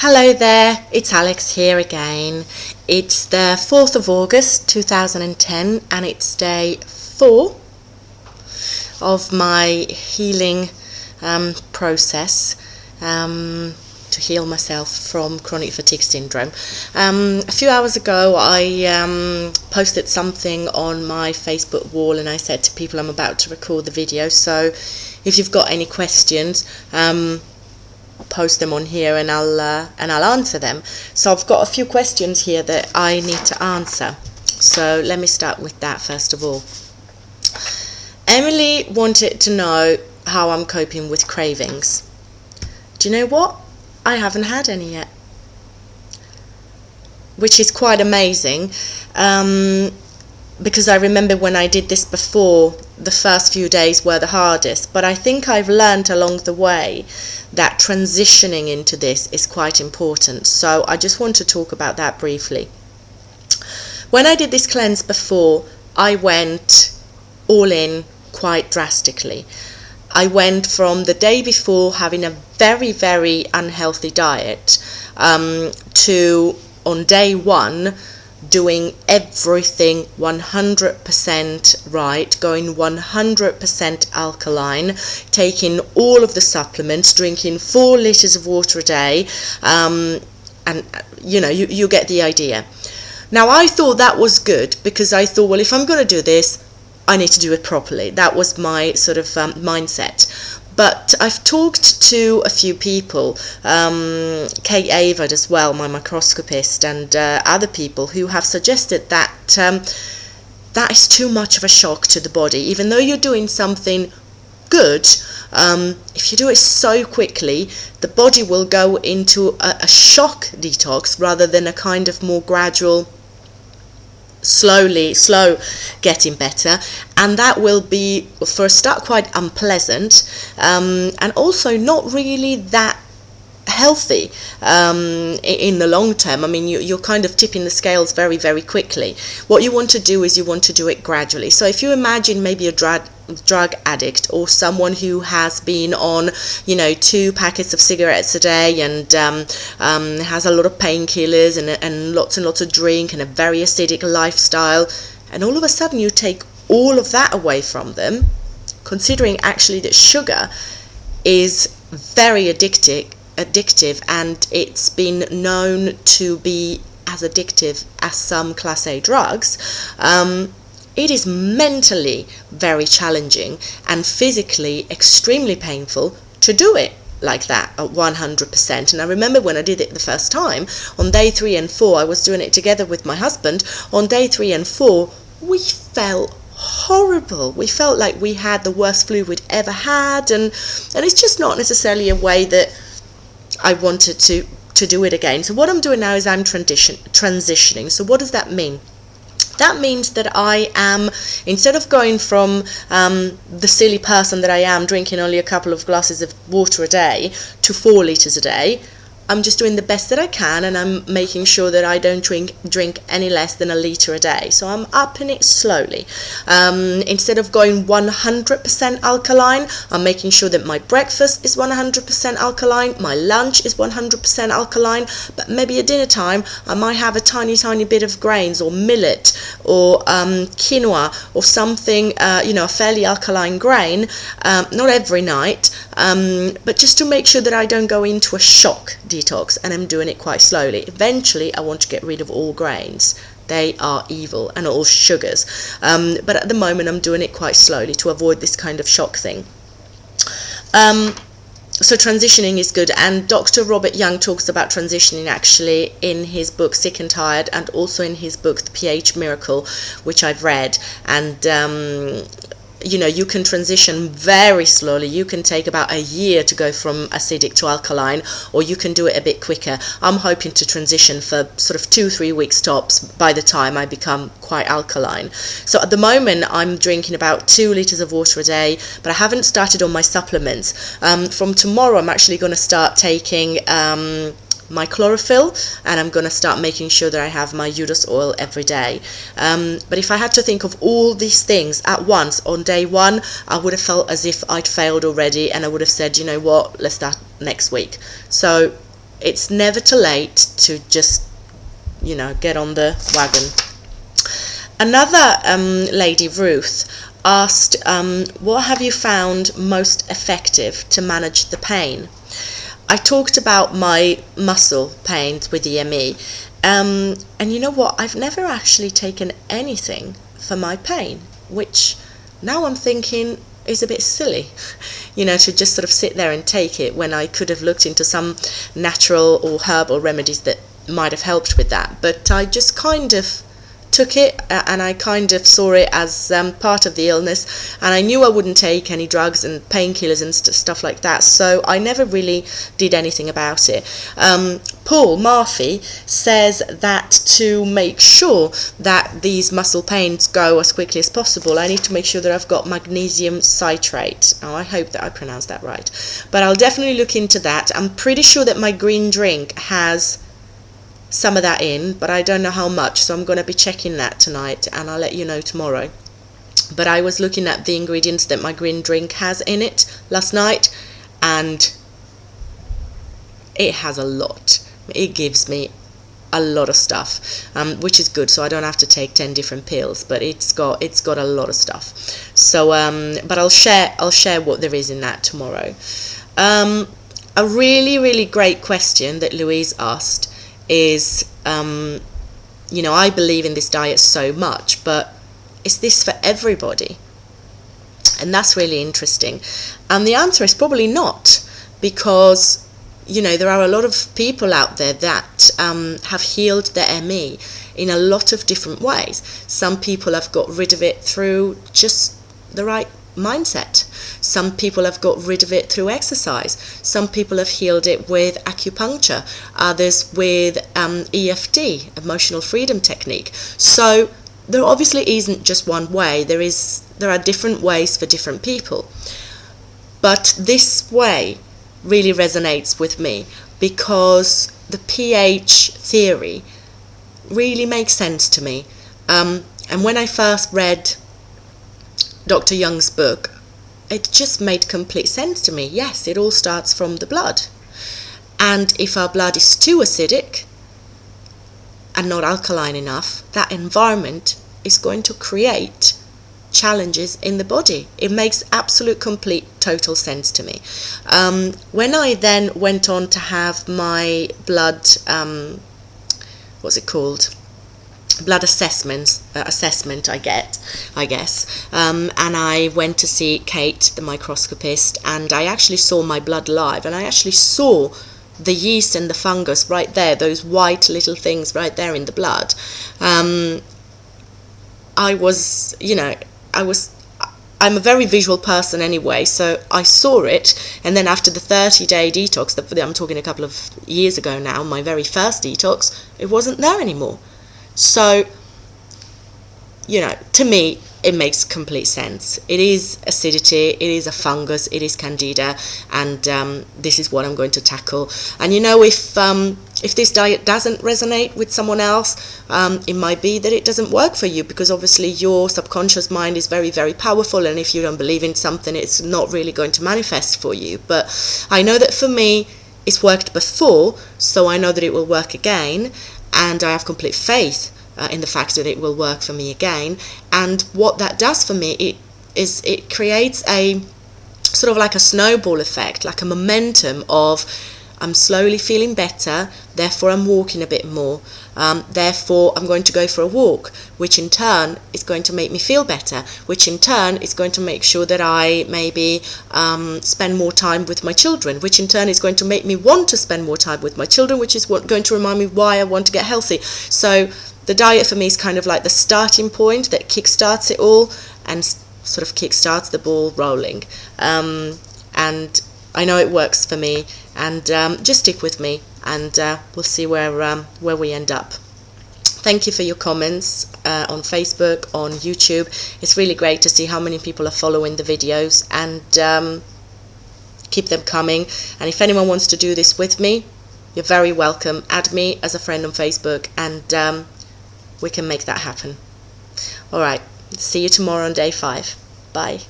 Hello there, it's Alex here again. It's the 4th of August 2010 and it's day 4 of my healing process to heal myself from chronic fatigue syndrome. A few hours ago I posted something on my Facebook wall and I said to people I'm about to record the video, so if you've got any questions post them on here and I'll answer them. So I've got a few questions here that I need to answer. So let me start with that first of all. Emily wanted to know how I'm coping with cravings. Do you know what? I haven't had any yet, which is quite amazing, because I remember when I did this before, the first few days were the hardest, but I think I've learned along the way that transitioning into this is quite important. So I just want to talk about that briefly. When I did this cleanse before, I went all in quite drastically. I went from the day before having a very, very unhealthy diet to on day 1 doing everything 100% right, going 100% alkaline, taking all of the supplements, drinking 4 liters of water a day, and you know, you get the idea. Now I thought that was good because I thought, well, if I'm going to do this, I need to do it properly. That was my sort of mindset. But I've talked to a few people, Kate Avard as well, my microscopist, and other people who have suggested that that is too much of a shock to the body. Even though you're doing something good, if you do it so quickly, the body will go into a shock detox rather than a kind of more gradual, slow getting better, and that will be for a start quite unpleasant, and also not really that healthy in the long term. I mean, you're kind of tipping the scales very, very quickly. What you want to do is you want to do it gradually. So if you imagine maybe a drug addict or someone who has been on, 2 packets of cigarettes a day and has a lot of painkillers and lots of drink and a very acidic lifestyle, and all of a sudden you take all of that away from them, considering actually that sugar is very addictive, and it's been known to be as addictive as some class A drugs, it is mentally very challenging and physically extremely painful to do it like that at 100%. And I remember when I did it the first time, on day 3 and 4, I was doing it together with my husband. On day 3 and 4, we felt horrible. We felt like we had the worst flu we'd ever had, and it's just not necessarily a way that I wanted to do it again. So what I'm doing now is I'm transitioning. So what does that mean? That means that I am, instead of going from the silly person that I am, drinking only a couple of glasses of water a day, to 4 liters a day, I'm just doing the best that I can, and I'm making sure that I don't drink any less than a liter a day. So I'm upping it slowly. Instead of going 100% alkaline, I'm making sure that my breakfast is 100% alkaline, my lunch is 100% alkaline, but maybe at dinner time I might have a tiny bit of grains or millet or quinoa or something, a fairly alkaline grain, not every night, but just to make sure that I don't go into a shock detox, and I'm doing it quite slowly. Eventually I want to get rid of all grains. They are evil, and all sugars, but at the moment I'm doing it quite slowly to avoid this kind of shock thing. So transitioning is good, and Dr. Robert Young talks about transitioning actually in his book Sick and Tired, and also in his book The pH Miracle, which I've read. And you can transition very slowly. You can take about a year to go from acidic to alkaline, or you can do it a bit quicker. I'm hoping to transition for sort of 2-3 weeks tops by the time I become quite alkaline. So at the moment I'm drinking about 2 liters of water a day, but I haven't started on my supplements. From tomorrow I'm actually going to start taking my chlorophyll, and I'm going to start making sure that I have my Udos oil every day. But if I had to think of all these things at once on day one, I would have felt as if I'd failed already, and I would have said, you know what, let's start next week. So it's never too late to just, you know, get on the wagon. Another lady, Ruth, asked, what have you found most effective to manage the pain? I talked about my muscle pains with the ME, and you know what, I've never actually taken anything for my pain, which now I'm thinking is a bit silly, you know, to just sort of sit there and take it when I could have looked into some natural or herbal remedies that might have helped with that. But I just kind of took it, and I kind of saw it as part of the illness, and I knew I wouldn't take any drugs and painkillers and stuff like that, so I never really did anything about it. Paul Murphy says that to make sure that these muscle pains go as quickly as possible, I need to make sure that I've got magnesium citrate. Oh, I hope that I pronounced that right, but I'll definitely look into that. I'm pretty sure that my green drink has some of that in, but I don't know how much, so I'm going to be checking that tonight, and I'll let you know tomorrow. But I was looking at the ingredients that my green drink has in it last night, and it has a lot. It gives me a lot of stuff, which is good, so I don't have to take 10 different pills, but it's got a lot of stuff. So but I'll share what there is in that tomorrow. A really great question that Louise asked is, you know, I believe in this diet so much, but is this for everybody? And that's really interesting. And the answer is probably not, because, you know, there are a lot of people out there that have healed their ME in a lot of different ways. Some people have got rid of it through just the right mindset. Some people have got rid of it through exercise. Some people have healed it with acupuncture, others with EFT, emotional freedom technique. So there obviously isn't just one way. There are different ways for different people. But this way really resonates with me, because the pH theory really makes sense to me. And when I first read Dr. Young's book, it just made complete sense to me. Yes, it all starts from the blood. And if our blood is too acidic and not alkaline enough, that environment is going to create challenges in the body. It makes absolute, complete, total sense to me. When I then went on to have my blood, what's it called? Blood assessment, I guess, and I went to see Kate, the microscopist, and I actually saw my blood live, and I actually saw the yeast and the fungus right there, those white little things right there in the blood. I'm a very visual person anyway, so I saw it, and then after the 30-day detox, that I'm talking a couple of years ago now, my very first detox, it wasn't there anymore. So, you know, to me, it makes complete sense. It is acidity, it is a fungus, it is candida, and this is what I'm going to tackle. And you know, if this diet doesn't resonate with someone else, it might be that it doesn't work for you, because obviously your subconscious mind is very, very powerful, and if you don't believe in something, it's not really going to manifest for you. But I know that for me, it's worked before, so I know that it will work again. And I have complete faith in the fact that it will work for me again. And what that does for me, it creates a sort of like a snowball effect, like a momentum of, I'm slowly feeling better, therefore I'm walking a bit more, therefore I'm going to go for a walk, which in turn is going to make me feel better, which in turn is going to make sure that I maybe spend more time with my children, which in turn is going to make me want to spend more time with my children, which is going to remind me why I want to get healthy. So the diet for me is kind of like the starting point that kickstarts it all and sort of kickstarts the ball rolling. And I know it works for me, and just stick with me, and we'll see where we end up. Thank you for your comments on Facebook, on YouTube. It's really great to see how many people are following the videos, and keep them coming. And if anyone wants to do this with me, you're very welcome. Add me as a friend on Facebook, and we can make that happen. All right, see you tomorrow on day 5. Bye.